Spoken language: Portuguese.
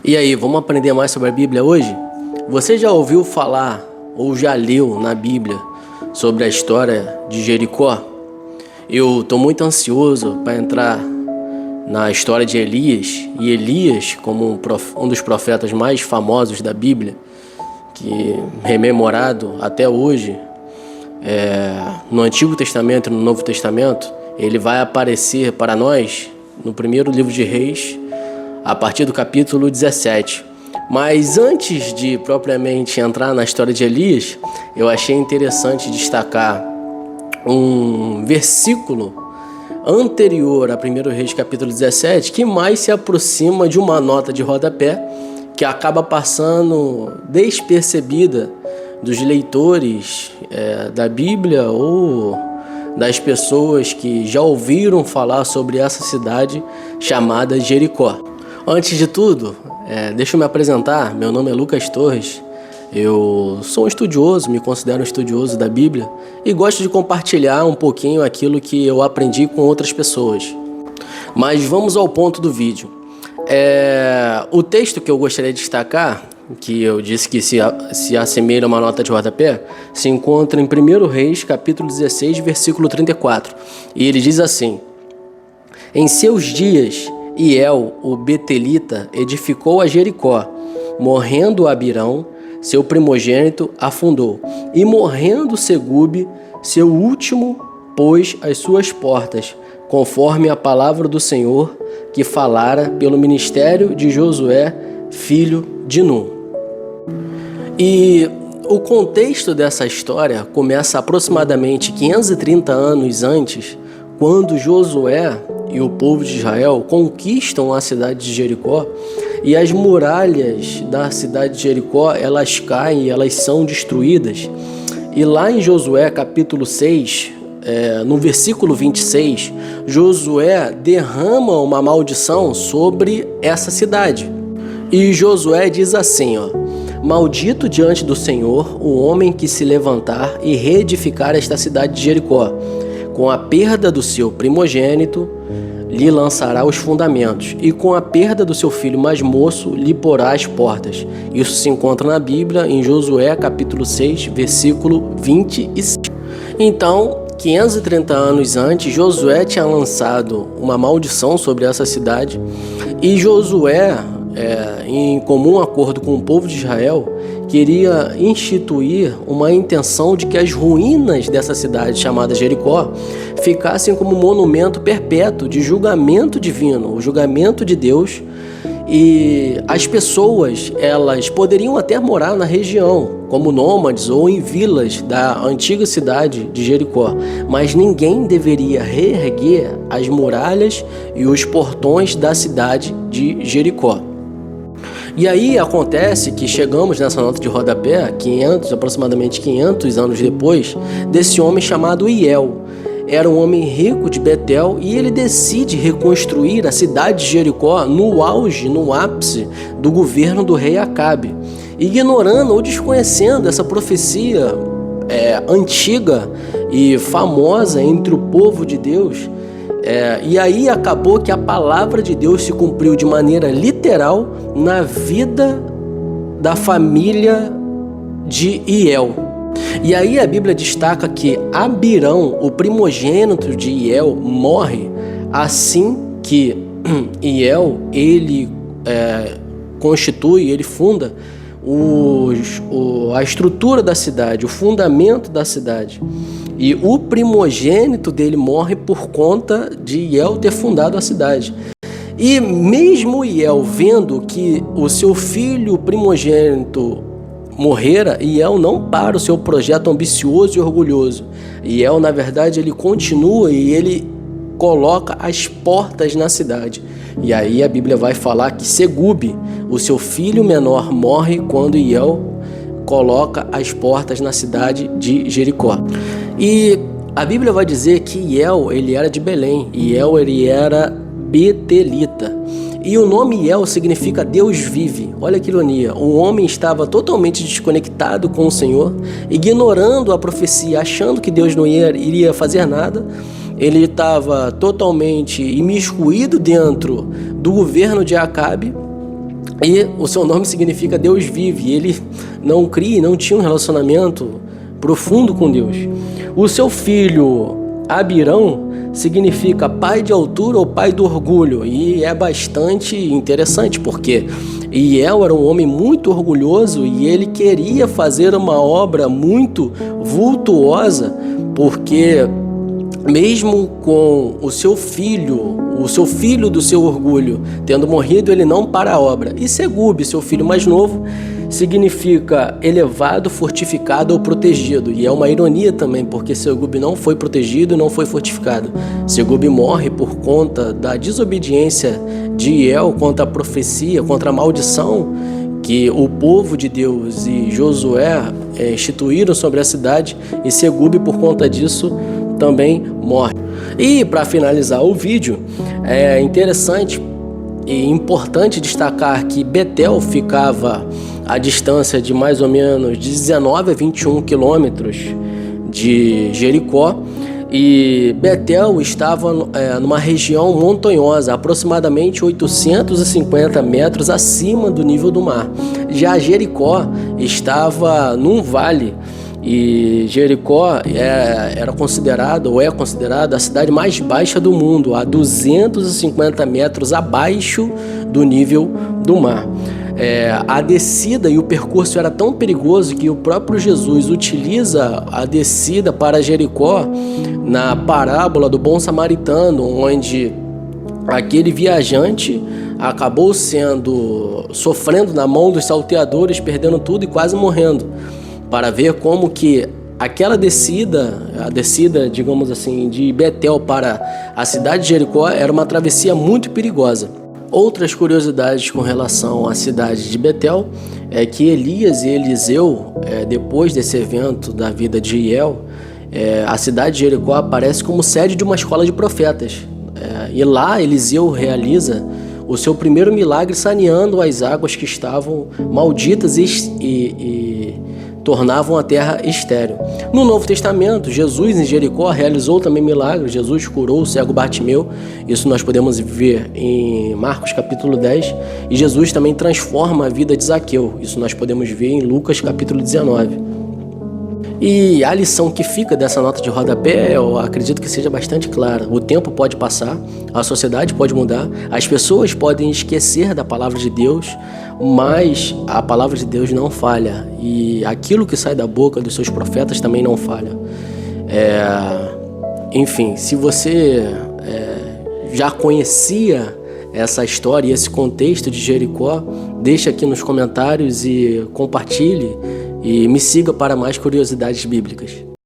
E aí, vamos aprender mais sobre a Bíblia hoje? Você já ouviu falar ou já leu na Bíblia sobre a história de Jericó? Eu estou muito ansioso para entrar na história de Elias, e Elias, como um dos profetas mais famosos da Bíblia, que rememorado até hoje, no Antigo Testamento e no Novo Testamento, ele vai aparecer para nós no primeiro livro de Reis, a partir do capítulo 17. Mas antes de propriamente entrar na história de Elias, eu achei interessante destacar um versículo anterior a 1 Reis capítulo 17, que mais se aproxima de uma nota de rodapé que acaba passando despercebida dos leitores da Bíblia ou das pessoas que já ouviram falar sobre essa cidade chamada Jericó. Antes de tudo, deixa eu me apresentar. Meu nome é Lucas Torres. Eu sou um estudioso, me considero um estudioso da Bíblia e gosto de compartilhar um pouquinho aquilo que eu aprendi com outras pessoas. Mas vamos ao ponto do vídeo. O texto que eu gostaria de destacar, que eu disse que se assemelha a uma nota de rodapé, se encontra em 1 Reis, capítulo 16, versículo 34. E ele diz assim: Em seus dias, Hiel, o betelita, edificou a Jericó. Morrendo Abirão, seu primogênito, afundou. E morrendo Segube, seu último, pôs as suas portas, conforme a palavra do Senhor, que falara pelo ministério de Josué, filho de Nun. E o contexto dessa história começa aproximadamente 530 anos antes, quando Josué e o povo de Israel conquistam a cidade de Jericó, e as muralhas da cidade de Jericó, elas caem, elas são destruídas. E lá em Josué capítulo 6, no versículo 26, Josué derrama uma maldição sobre essa cidade. E Josué diz assim, Maldito diante do Senhor o homem que se levantar e reedificar esta cidade de Jericó. Com a perda do seu primogênito, lhe lançará os fundamentos, e com a perda do seu filho mais moço, lhe porá as portas. Isso se encontra na Bíblia, em Josué, capítulo 6, versículo 26. Então, 530 anos antes, Josué tinha lançado uma maldição sobre essa cidade, e Josué, em comum acordo com o povo de Israel, queria instituir uma intenção de que as ruínas dessa cidade chamada Jericó ficassem como monumento perpétuo de julgamento divino, o julgamento de Deus, e as pessoas, elas poderiam até morar na região, como nômades ou em vilas da antiga cidade de Jericó, mas ninguém deveria reerguer as muralhas e os portões da cidade de Jericó. E aí acontece que chegamos nessa nota de rodapé, aproximadamente 500 anos depois, desse homem chamado Hiel. Era um homem rico de Betel e ele decide reconstruir a cidade de Jericó no auge, no ápice do governo do rei Acabe, ignorando ou desconhecendo essa profecia antiga e famosa entre o povo de Deus. E aí acabou que a palavra de Deus se cumpriu de maneira literal na vida da família de Hiel. E aí a Bíblia destaca que Abirão, o primogênito de Hiel, morre assim que Hiel, ele ele funda a estrutura da cidade, o fundamento da cidade. E o primogênito dele morre por conta de Hiel ter fundado a cidade. E mesmo Hiel vendo que o seu filho primogênito morrera, Hiel não para o seu projeto ambicioso e orgulhoso. Hiel, na verdade, ele continua e ele coloca as portas na cidade. E aí a Bíblia vai falar que Segube, o seu filho menor, morre quando Hiel coloca as portas na cidade de Jericó. E a Bíblia vai dizer que Hiel, ele era de Belém, Hiel, ele era betelita. E o nome Hiel significa Deus vive. Olha que ironia, o homem estava totalmente desconectado com o Senhor, ignorando a profecia, achando que Deus não iria fazer nada. Ele estava totalmente imiscuído dentro do governo de Acabe, E o seu nome significa Deus vive. Ele não cria, não tinha um relacionamento profundo com Deus. O seu filho Abirão significa pai de altura ou pai do orgulho. E é bastante interessante porque Iel era um homem muito orgulhoso e ele queria fazer uma obra muito vultuosa, porque mesmo com o seu filho do seu orgulho tendo morrido, ele não para a obra. E Segube, seu filho mais novo, significa elevado, fortificado ou protegido. E é uma ironia também, porque Segube não foi protegido e não foi fortificado. Segube morre por conta da desobediência de Iel contra a profecia, contra a maldição que o povo de Deus e Josué instituíram sobre a cidade, e Segube, por conta disso, também morre. E para finalizar o vídeo, é interessante e importante destacar que Betel ficava à distância de mais ou menos 19 a 21 quilômetros de Jericó, e Betel estava numa região montanhosa, aproximadamente 850 metros acima do nível do mar. Já Jericó estava num vale, e Jericó era considerada, ou é considerada, a cidade mais baixa do mundo, a 250 metros abaixo do nível do mar. A descida e o percurso era tão perigoso que o próprio Jesus utiliza a descida para Jericó na parábola do bom samaritano, onde aquele viajante acabou sofrendo na mão dos salteadores, perdendo tudo e quase morrendo, para ver como que aquela descida, a descida, digamos assim, de Betel para a cidade de Jericó era uma travessia muito perigosa. Outras curiosidades com relação à cidade de Betel é que Elias e Eliseu, depois desse evento da vida de Iel, a cidade de Jericó aparece como sede de uma escola de profetas. E lá Eliseu realiza o seu primeiro milagre saneando as águas que estavam malditas e tornavam a terra estéril. No Novo Testamento, Jesus em Jericó realizou também milagres. Jesus curou o cego Bartimeu, isso nós podemos ver em Marcos capítulo 10, e Jesus também transforma a vida de Zaqueu, isso nós podemos ver em Lucas capítulo 19. E a lição que fica dessa nota de rodapé, eu acredito que seja bastante clara. O tempo pode passar, a sociedade pode mudar, as pessoas podem esquecer da palavra de Deus, mas a palavra de Deus não falha. E aquilo que sai da boca dos seus profetas também não falha. Enfim, se você já conhecia essa história e esse contexto de Jericó, deixa aqui nos comentários e compartilhe. E me siga para mais curiosidades bíblicas.